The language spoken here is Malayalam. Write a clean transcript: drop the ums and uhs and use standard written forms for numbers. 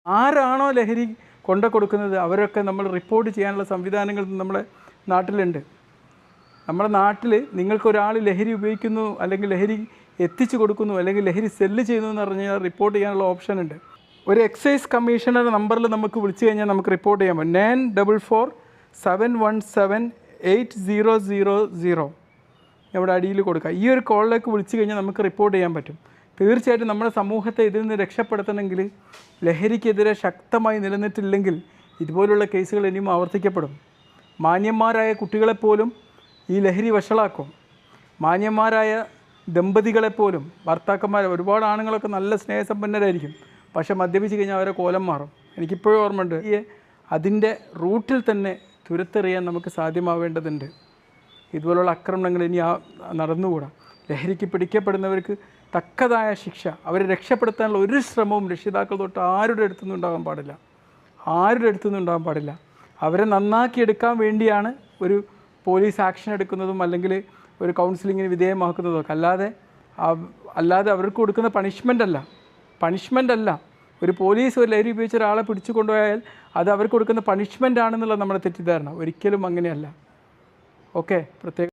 ആരാണോ ലഹരി കൊടുക്കുന്നത് അവരൊക്കെ നമ്മൾ റിപ്പോർട്ട് ചെയ്യാനുള്ള സംവിധാനങ്ങൾ നമ്മുടെ നാട്ടിലുണ്ട്. നമ്മുടെ നാട്ടിൽ നിങ്ങൾക്കൊരാൾ ലഹരി ഉപയോഗിക്കുന്നു, അല്ലെങ്കിൽ ലഹരി എത്തിച്ചു കൊടുക്കുന്നു, അല്ലെങ്കിൽ ലഹരി സെല്ല് ചെയ്യുന്നു എന്ന് പറഞ്ഞാൽ റിപ്പോർട്ട് ചെയ്യാനുള്ള ഓപ്ഷൻ ഉണ്ട്. ഒരു എക്സൈസ് കമ്മീഷണർ നമ്പറിൽ നമുക്ക് വിളിച്ചു കഴിഞ്ഞാൽ നമുക്ക് റിപ്പോർട്ട് ചെയ്യാൻ പറ്റും. 9447178000 നമ്മുടെ അടിയിൽ കൊടുക്കുക. ഈ ഒരു കോളിലേക്ക് വിളിച്ചു കഴിഞ്ഞാൽ നമുക്ക് റിപ്പോർട്ട് ചെയ്യാൻ പറ്റും. തീർച്ചയായിട്ടും നമ്മുടെ സമൂഹത്തെ ഇതിൽ നിന്ന് രക്ഷപ്പെടുത്തണമെങ്കിൽ, ലഹരിക്കെതിരെ ശക്തമായി നിലനിന്നിട്ടില്ലെങ്കിൽ ഇതുപോലുള്ള കേസുകൾ ഇനിയും ആവർത്തിക്കപ്പെടും. മാന്യന്മാരായ കുട്ടികളെപ്പോലും ഈ ലഹരി വഷളാക്കും. മാന്യന്മാരായ ദമ്പതികളെപ്പോലും, ഭർത്താക്കന്മാർ, ഒരുപാട് ആണുങ്ങളൊക്കെ നല്ല സ്നേഹസമ്പന്നരായിരിക്കും, പക്ഷേ മദ്യപിച്ച് കഴിഞ്ഞാൽ അവരെ കോലം മാറും. എനിക്കിപ്പോഴും ഓർമ്മയുണ്ട്. അതിൻ്റെ റൂട്ടിൽ തന്നെ തുരത്തെറിയാൻ നമുക്ക് സാധ്യമാവേണ്ടതുണ്ട്. ഇതുപോലുള്ള ആക്രമണങ്ങൾ ഇനി നടന്നുകൂടാ. ലഹരിക്ക് പിടിക്കപ്പെടുന്നവർക്ക് തക്കതായ ശിക്ഷ, അവരെ രക്ഷപ്പെടുത്താനുള്ള ഒരു ശ്രമവും രക്ഷിതാക്കൾ തൊട്ട് ആരുടെ അടുത്തുനിന്നും ഉണ്ടാകാൻ പാടില്ല. അവരെ നന്നാക്കിയെടുക്കാൻ വേണ്ടിയാണ് ഒരു പോലീസ് ആക്ഷൻ എടുക്കുന്നതും അല്ലെങ്കിൽ ഒരു കൗൺസിലിങ്ങിന് വിധേയമാക്കുന്നതൊക്കെ. അല്ലാതെ അവർക്ക് കൊടുക്കുന്ന പണിഷ്മെൻ്റ് അല്ല. ഒരു പോലീസ് ഒരു ലഹരി ഉപയോഗിച്ച ഒരാളെ പിടിച്ചു കൊണ്ടുപോയാൽ അത് അവർക്ക് കൊടുക്കുന്ന പണിഷ്മെൻ്റ് ആണെന്നുള്ള നമ്മുടെ തെറ്റിദ്ധാരണ. ഒരിക്കലും അങ്ങനെയല്ല. ഓക്കെ, പ്രത്യേകം